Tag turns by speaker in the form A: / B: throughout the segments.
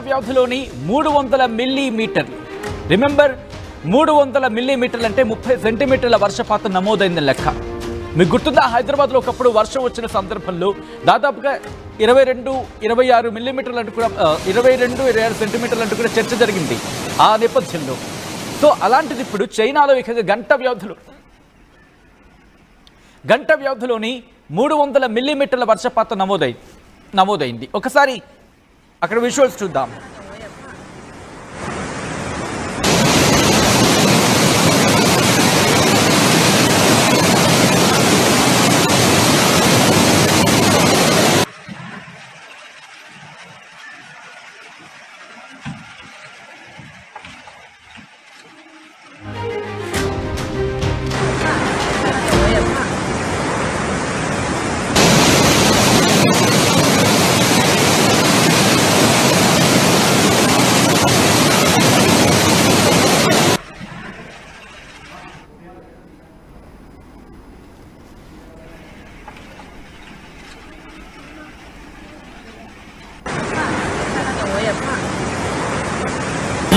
A: వ్యవధిలోని 300 మిల్లీమీటర్లు. రిమెంబర్, 300 మిల్లీమీటర్లు అంటే 30 సెంటీమీటర్ల వర్షపాతం నమోదైందని లెక్క. మీకు గుర్తుందా, హైదరాబాద్లో ఒకప్పుడు వర్షం వచ్చిన సందర్భంలో దాదాపుగా 22-26 మిల్లీమీటర్లు అంటూ కూడా 22-26 సెంటీమీటర్లు అంటూ కూడా చర్చ జరిగింది ఆ నేపథ్యంలో. సో అలాంటిది ఇప్పుడు చైనాలో ఇక గంట వ్యవధిలోని 300 మిల్లీమీటర్ల వర్షపాతం నమోదైంది. ఒకసారి అక్కడ విజువల్స్ చూద్దాం.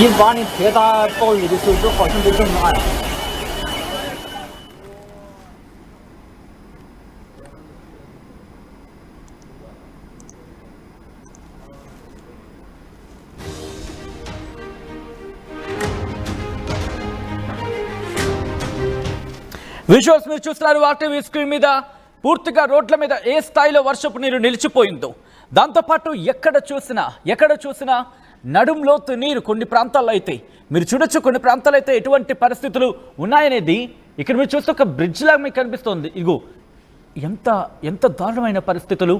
B: 一八年特大暴雨的时候，这好像都这么暗。
A: విజువల్స్ మీరు చూస్తున్నారు ఆర్టీవీ స్క్రీన్ మీద. పూర్తిగా రోడ్ల మీద ఏ స్థాయిలో వర్షపు నీరు నిలిచిపోయిందో, దాంతోపాటు ఎక్కడ చూసినా నడుంలోతు నీరు. కొన్ని ప్రాంతాల్లో అయితే మీరు చూడొచ్చు, కొన్ని ప్రాంతాల్లో అయితే ఎటువంటి పరిస్థితులు ఉన్నాయనేది ఇక్కడ మీరు చూస్తే ఒక బ్రిడ్జ్ లాగా మీకు కనిపిస్తుంది. ఇగో ఎంత దారుణమైన పరిస్థితులు.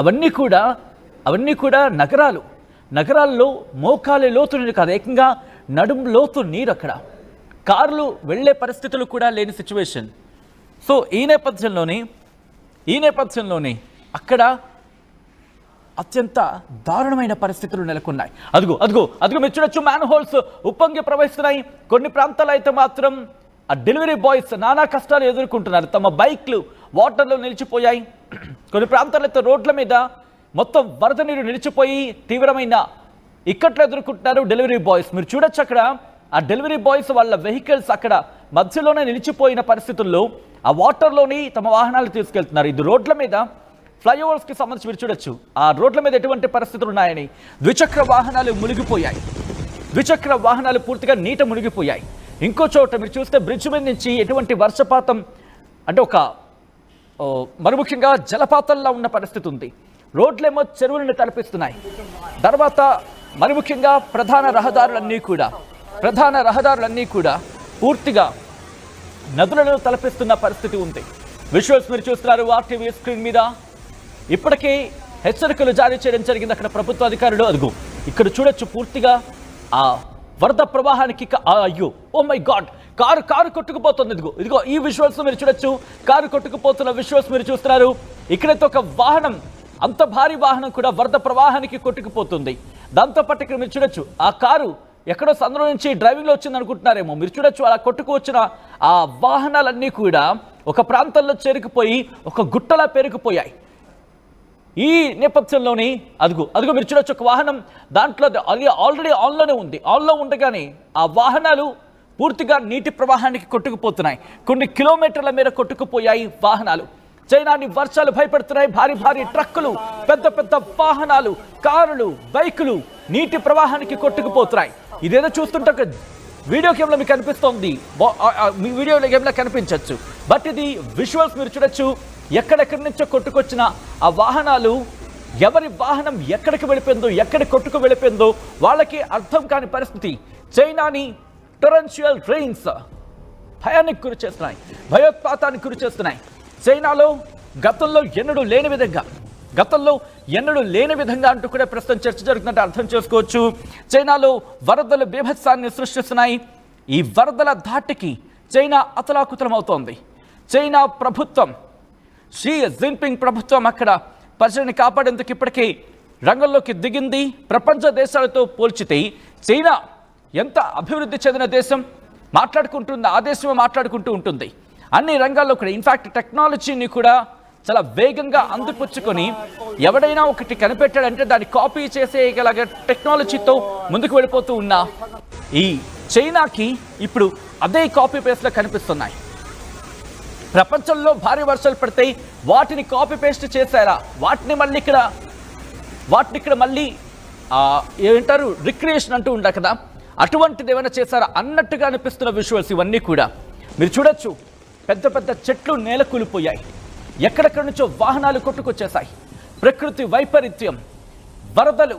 A: అవన్నీ కూడా నగరాల్లో మోకాలే లోతు నీరు కాదు, ఏకంగా నడుం లోతు నీరు. అక్కడ కార్లు వెళ్ళే పరిస్థితులు కూడా లేని సిచ్యువేషన్. సో ఈ నేపథ్యంలోనే అక్కడ అత్యంత దారుణమైన పరిస్థితులు నెలకొన్నాయి. అదిగో మీరు చూడొచ్చు, మ్యాన్ హోల్స్ ఉప్పొంగి ప్రవహిస్తున్నాయి. కొన్ని ప్రాంతాలు అయితే మాత్రం ఆ డెలివరీ బాయ్స్ నానా కష్టాలు ఎదుర్కొంటున్నారు. తమ బైక్లు వాటర్లో నిలిచిపోయాయి. కొన్ని ప్రాంతాలు అయితే రోడ్ల మీద మొత్తం వరద నీరు నిలిచిపోయి తీవ్రమైన ఇక్కట్లు ఎదుర్కొంటున్నారు డెలివరీ బాయ్స్. మీరు చూడొచ్చు, అక్కడ ఆ డెలివరీ బాయ్స్ వాళ్ళ వెహికల్స్ అక్కడ మధ్యలోనే నిలిచిపోయిన పరిస్థితుల్లో ఆ వాటర్లోని తమ వాహనాలు తీసుకెళ్తున్నారు. ఇది రోడ్ల మీద ఫ్లైఓవర్స్కి సంబంధించి మీరు చూడొచ్చు, ఆ రోడ్ల మీద ఎటువంటి పరిస్థితులు ఉన్నాయని. ద్విచక్ర వాహనాలు పూర్తిగా నీట మునిగిపోయాయి. ఇంకో చోట మీరు చూస్తే బ్రిడ్జ్ మీద నుంచి ఎటువంటి వర్షపాతం అంటే మరి ముఖ్యంగా జలపాతంలా ఉన్న పరిస్థితి ఉంది. రోడ్లేమో చెరువులను తలపిస్తున్నాయి. తర్వాత మరి ముఖ్యంగా ప్రధాన రహదారులన్నీ కూడా పూర్తిగా నదులను తలపిస్తున్న పరిస్థితి ఉంది. విజువల్స్ మీరు చూస్తున్నారు ఆర్టీవీ స్క్రీన్ మీద. ఇప్పటికే హెచ్చరికలు జారీ చేయడం జరిగింది అక్కడ ప్రభుత్వ అధికారులు. అదిగో ఇక్కడ చూడొచ్చు, పూర్తిగా ఆ వరద ప్రవాహానికి అయ్యో ఓ మై గాడ్, కారు కొట్టుకుపోతుంది. ఇదిగో ఈ విజువల్స్ మీరు చూడొచ్చు, కారు కొట్టుకుపోతున్న విజువల్స్ మీరు చూస్తున్నారు. ఇక్కడైతే ఒక వాహనం, అంత భారీ వాహనం కూడా వరద ప్రవాహానికి కొట్టుకుపోతుంది. దాంతోపాటు ఇక్కడ మీరు చూడొచ్చు, ఆ కారు ఎక్కడో సందులో నుంచి డ్రైవింగ్లో వచ్చింది అనుకుంటున్నారేమో. మీరు చూడొచ్చు, అలా కొట్టుకు వచ్చిన ఆ వాహనాలన్నీ కూడా ఒక ప్రాంతంలో చేరుకుపోయి ఒక గుట్టలా పేరుకుపోయాయి. ఈ నేపథ్యంలోని అదిగో మీరు చూడొచ్చు, ఒక వాహనం దాంట్లో ఆల్రెడీ ఆన్లో ఉండగానే ఆ వాహనాలు పూర్తిగా నీటి ప్రవాహానికి కొట్టుకుపోతున్నాయి. కొన్ని కిలోమీటర్ల మేర కొట్టుకుపోయాయి వాహనాలు. చైనాని వర్షాలు భయపెడుతున్నాయి. భారీ ట్రక్కులు, పెద్ద వాహనాలు, కారులు, బైకులు నీటి ప్రవాహానికి కొట్టుకుపోతున్నాయి. ఇదేదో చూస్తుంటే ఒక వీడియో గేమ్లో మీకు కనిపిస్తోంది, మీ వీడియో గేమ్లో కనిపించవచ్చు. బట్ ఇది విజువల్స్ మీరు చూడొచ్చు. ఎక్కడెక్కడి నుంచో కొట్టుకొచ్చిన ఆ వాహనాలు, ఎవరి వాహనం ఎక్కడికి వెళ్ళిపోయిందో వాళ్ళకి అర్థం కాని పరిస్థితి. చైనాని టొరెన్షియల్ రెయిన్స్ భయానికి గురి చేస్తున్నాయి, భయోత్పాతానికి గురి చేస్తున్నాయి. చైనాలో గతంలో ఎన్నడూ లేని విధంగా అంటూ కూడా ప్రస్తుతం చర్చ జరుగుతుందంటే అర్థం చేసుకోవచ్చు. చైనాలో వరదలు బీభత్సాన్ని సృష్టిస్తున్నాయి. ఈ వరదల ధాటికి చైనా అతలాకుతలం అవుతోంది. చైనా ప్రభుత్వం, షీ జిన్పింగ్ ప్రభుత్వం అక్కడ ప్రజల్ని కాపాడేందుకు ఇప్పటికీ రంగంలోకి దిగింది. ప్రపంచ దేశాలతో పోల్చితే చైనా ఎంత అభివృద్ధి చెందిన దేశం మాట్లాడుకుంటుంది, ఆ దేశమే మాట్లాడుకుంటూ ఉంటుంది అన్ని రంగాల్లో కూడా. ఇన్ఫాక్ట్ టెక్నాలజీని కూడా చాలా వేగంగా అందిపుచ్చుకొని ఎవడైనా ఒకటి కనిపెట్టాడంటే దాన్ని కాపీ చేసేయగల టెక్నాలజీతో ముందుకు వెళ్ళిపోతూ ఉన్న ఈ చైనాకి ఇప్పుడు అదే కాపీ పేస్ట్లో కనిపిస్తున్నాయి. ప్రపంచంలో భారీ వర్షాలు పడితే వాటిని కాపీ పేస్ట్ చేశారా, వాటిని ఇక్కడ మళ్ళీ ఏమంటారు రిక్రియేషన్ అంటూ ఉండ కదా, అటువంటిది ఏమైనా చేశారా అన్నట్టుగా అనిపిస్తున్న విజువల్స్ ఇవన్నీ కూడా మీరు చూడొచ్చు. పెద్ద పెద్ద చెట్లు నేల కూలిపోయాయి, ఎక్కడెక్కడి నుంచో వాహనాలు కొట్టుకొచ్చేసాయి. ప్రకృతి వైపరీత్యం, వరదలు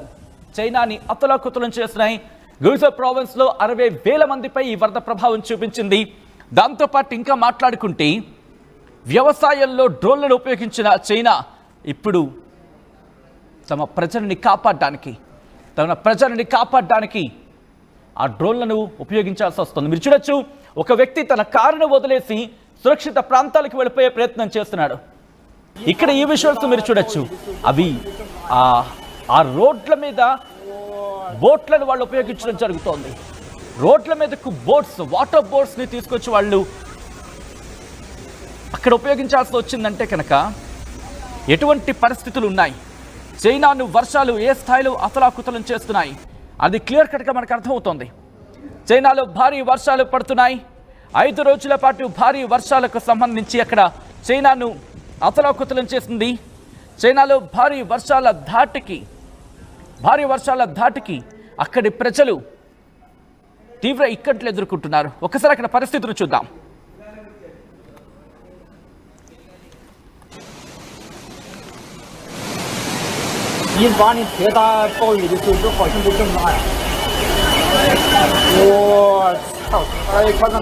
A: చైనాని అతలాకుతలం చేస్తున్నాయి. గుజరాత్ ప్రావిన్స్లో 60,000 మందిపై ఈ వరద ప్రభావం చూపించింది. దాంతోపాటు ఇంకా మాట్లాడుకుంటే వ్యవసాయంలో డ్రోన్లను ఉపయోగించిన చైనా ఇప్పుడు తమ ప్రజలని కాపాడడానికి ఆ డ్రోన్లను ఉపయోగించాల్సి వస్తుంది. మీరు చూడొచ్చు, ఒక వ్యక్తి తన కారును వదిలేసి సురక్షిత ప్రాంతాలకు వెళ్ళిపోయే ప్రయత్నం చేస్తున్నాడు. ఇక్కడ ఈ విజువల్స్ మీరు చూడొచ్చు, అవి ఆ రోడ్ల మీద బోట్లను వాళ్ళు ఉపయోగించడం జరుగుతోంది. రోడ్ల మీదకు వాటర్ బోట్స్ని తీసుకొచ్చి వాళ్ళు అక్కడ ఉపయోగించాల్సి వచ్చిందంటే కనుక ఎటువంటి పరిస్థితులు ఉన్నాయి, చైనాను వర్షాలు ఏ స్థాయిలో అతలాకుతలం చేస్తున్నాయి అది క్లియర్ కట్గా మనకు అర్థమవుతోంది. చైనాలో భారీ వర్షాలు పడుతున్నాయి. 5 రోజుల పాటు భారీ వర్షాలకు సంబంధించి అక్కడ చైనాను అతలాకుతలం చేసింది. చైనాలో భారీ వర్షాల ధాటికి అక్కడి ప్రజలు తీవ్ర ఇక్కట్లు ఎదుర్కొంటున్నారు. ఒకసారి అక్కడ పరిస్థితులు చూద్దాం.
B: 一八年特大暴雨的时候，就好像都这么大呀！我操，太夸张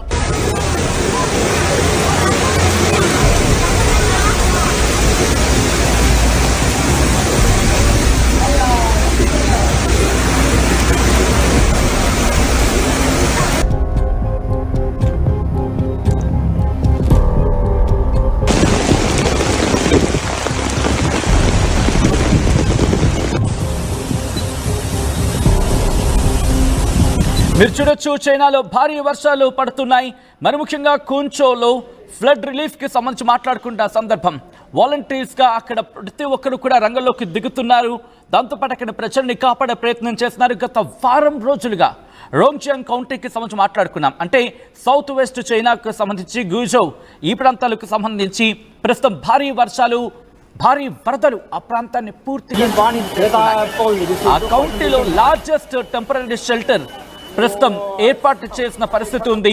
B: ！మీరు
A: చూడొచ్చు, చైనాలో భారీ వర్షాలు పడుతున్నాయి. మరి ముఖ్యంగా కూంచోలో ఫ్లడ్ రిలీఫ్కి సంబంధించి మాట్లాడుకుంటున్న సందర్భం వాలంటీర్స్గా అక్కడ ప్రతి ఒక్కరు కూడా రంగంలోకి దిగుతున్నారు. దాంతోపాటు అక్కడ ప్రజల్ని కాపాడే ప్రయత్నం చేస్తున్నారు. గత వారం రోజులుగా రోంగ్జియాంగ్ కౌంటీకి సంబంధించి మాట్లాడుకున్నాం. అంటే సౌత్ వెస్ట్ చైనాకు సంబంధించి గుజౌ ఈ ప్రాంతాలకు సంబంధించి ప్రస్తుతం భారీ వర్షాలు, భారీ వరదలు ఆ ప్రాంతాన్ని పూర్తిగా ఆ కౌంటీలో లార్జెస్ట్ టెంపరరీ షెల్టర్ ప్రస్తుతం ఏర్పాటు చేసిన పరిస్థితి ఉంది.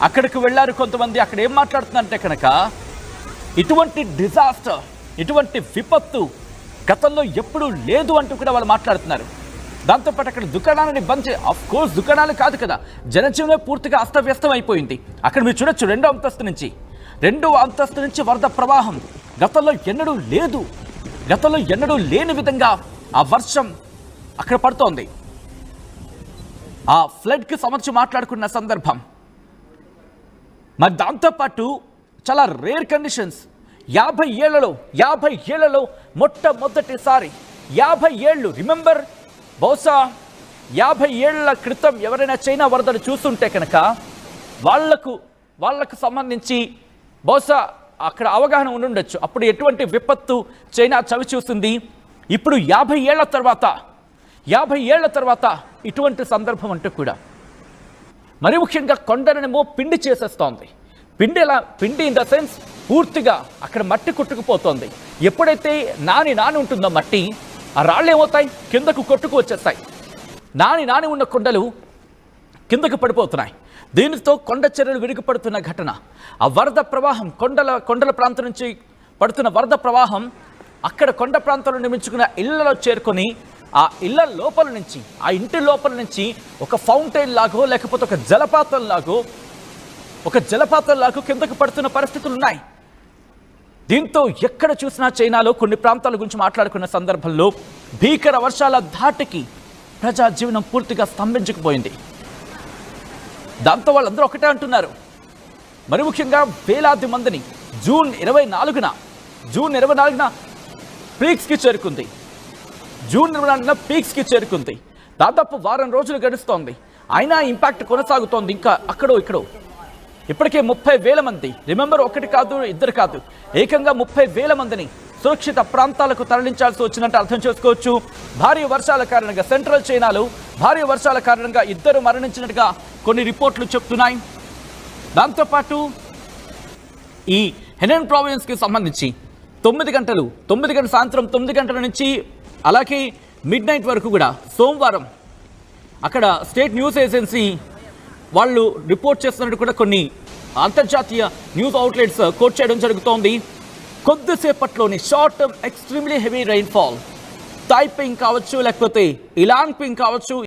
A: అక్కడికి వెళ్ళారు కొంతమంది. అక్కడ ఏం మాట్లాడుతుందంటే కనుక ఇటువంటి డిజాస్టర్, ఇటువంటి విపత్తు గతంలో ఎప్పుడూ లేదు అంటూ కూడా వాళ్ళు మాట్లాడుతున్నారు. దాంతోపాటు అక్కడ దుకాణాలని బంద్ ఆఫ్ కోర్స్ దుకాణాలు కాదు కదా, జనజీవనం పూర్తిగా అస్తవ్యస్తం అయిపోయింది. అక్కడ మీరు చూడొచ్చు, 2వ అంతస్తు నుంచి వరద ప్రవాహం గతంలో ఎన్నడూ లేని విధంగా ఆ వర్షం అక్కడ పడుతోంది. ఆ ఫ్లడ్కి సంబంధించి మాట్లాడుకున్న సందర్భం. మరి దాంతోపాటు చాలా రేర్ కండిషన్స్. 50 ఏళ్లలో మొట్టమొదటిసారి 50 ఏళ్ళు రిమెంబర్, బహుశా 50 ఏళ్ల క్రితం ఎవరైనా చైనా వరదలు చూస్తుంటే కనుక వాళ్లకు సంబంధించి బహుశా అక్కడ అవగాహన ఉండుండొచ్చు. అప్పుడు ఎటువంటి విపత్తు చైనా చవి చూస్తుంది. ఇప్పుడు 50 ఏళ్ల తర్వాత ఇటువంటి సందర్భం అంటూ కూడా. మరి ముఖ్యంగా కొండలనేమో పిండి చేసేస్తోంది. పిండి ఇన్ ద సెన్స్ పూర్తిగా అక్కడ మట్టి కొట్టుకుపోతోంది. ఎప్పుడైతే నాని ఉంటుందో మట్టి, ఆ రాళ్ళు ఏమవుతాయి, కిందకు కొట్టుకు వచ్చేస్తాయి. నాని ఉన్న కొండలు కిందకు పడిపోతున్నాయి. దీనితో కొండ చర్యలు విరిగిపడుతున్న ఘటన. ఆ వరద ప్రవాహం కొండల ప్రాంతం నుంచి పడుతున్న వరద ప్రవాహం అక్కడ కొండ ప్రాంతంలో నిర్మించుకున్న ఇళ్లలో చేరుకొని ఆ ఇళ్ల లోపల నుంచి, ఆ ఇంటి లోపల నుంచి ఒక ఫౌంటైన్ లాగో లేకపోతే ఒక జలపాతం లాగో కిందకు పడుతున్న పరిస్థితులు ఉన్నాయి. దీంతో ఎక్కడ చూసినా చైనాలో కొన్ని ప్రాంతాల గురించి మాట్లాడుకున్న సందర్భంలో భీకర వర్షాల ధాటికి ప్రజా జీవనం పూర్తిగా స్తంభించకపోయింది. దాంతో వాళ్ళందరూ ఒకటే అంటున్నారు. మరి ముఖ్యంగా వేలాది మందిని జూన్ 24న పీక్స్కి చేరుకుంది. దాదాపు వారం రోజులు గడుస్తోంది. అయినా ఇంపాక్ట్ కొనసాగుతోంది. ఇంకా అక్కడో ఇక్కడో ఇప్పటికే 30,000 మంది, రిమెంబర్ ఒకటి కాదు ఇద్దరు కాదు, ఏకంగా 30,000 మందిని సురక్షిత ప్రాంతాలకు తరలించాల్సి వచ్చినట్టు అర్థం చేసుకోవచ్చు. భారీ వర్షాల కారణంగా సెంట్రల్ చైనాలో భారీ వర్షాల కారణంగా 2 మరణించినట్టుగా కొన్ని రిపోర్ట్లు చెప్తున్నాయి. దాంతోపాటు ఈ హెనాన్ ప్రావిన్స్కి సంబంధించి 9 గంటలు సాయంత్రం 9 గంటల నుంచి అలాగే మిడ్ నైట్ వరకు కూడా సోమవారం అక్కడ స్టేట్ న్యూస్ ఏజెన్సీ వాళ్ళు రిపోర్ట్ చేస్తున్నట్టు కూడా కొన్ని అంతర్జాతీయ న్యూస్ అవుట్లెట్స్ కోట్ చేయడం జరుగుతోంది. కొద్దిసేపట్లోని short term extremely heavy rainfall, Taiping కావచ్చు లేకపోతే ఇలాంగ్ పింగ్ కావచ్చు,